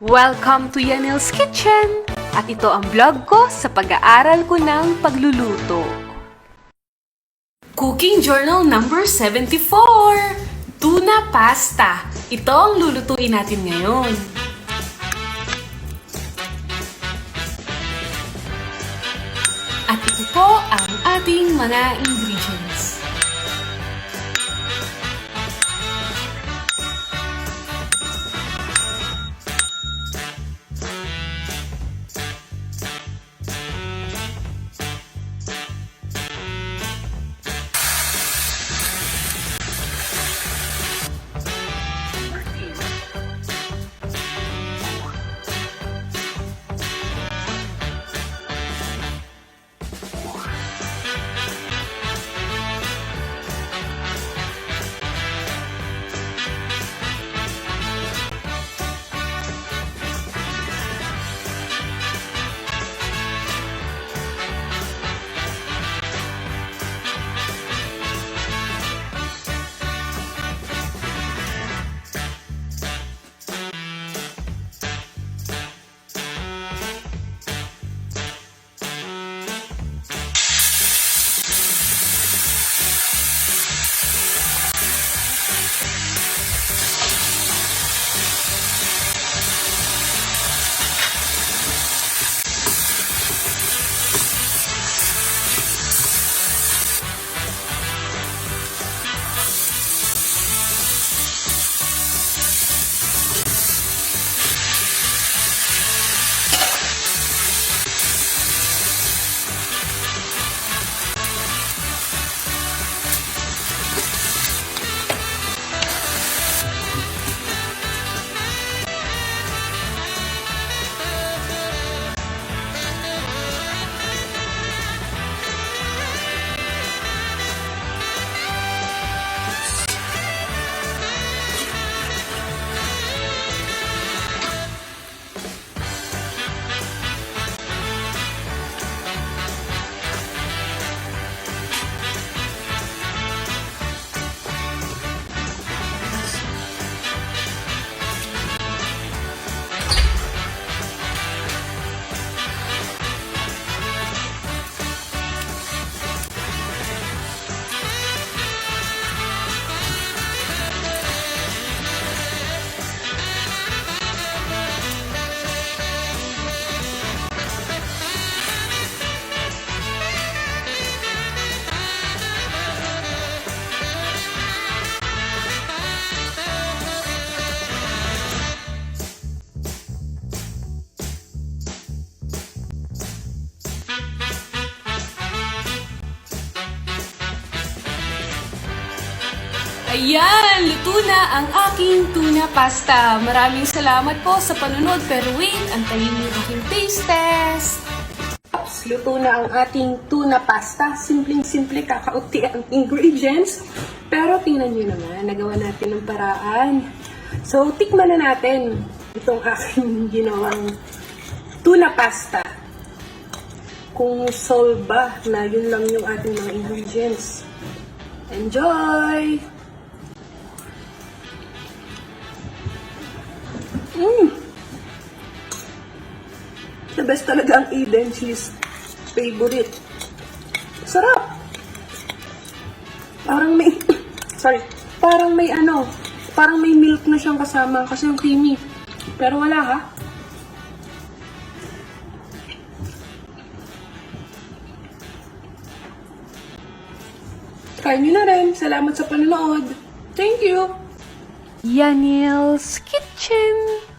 Welcome to Yanille's Kitchen! At ito ang vlog ko sa pag-aaral ko ng pagluluto. Cooking Journal number 74! Tuna Pasta! Ito ang lulutuin natin ngayon. At ito po ang ating mga ingredients. Ayan! Luto na ang aking tuna pasta. Maraming salamat po sa panunod. Pero wait, antayin niyo yung aking taste test. Luto na ang ating tuna pasta. Simpleng-simple, kakaunti ang ingredients. Pero tingnan niyo naman, nagawa natin ng paraan. So, tikman na natin itong aking ginawang tuna pasta. Kung solve ba na yun lang yung ating mga ingredients. Enjoy! The best talaga ang Eden cheese. Favorite. Sarap! Parang may, parang may milk na siyang kasama kasi yung creamy. Pero wala ha. Try nyo na rin. Salamat sa panonood. Thank you! Yanille's Kitchen!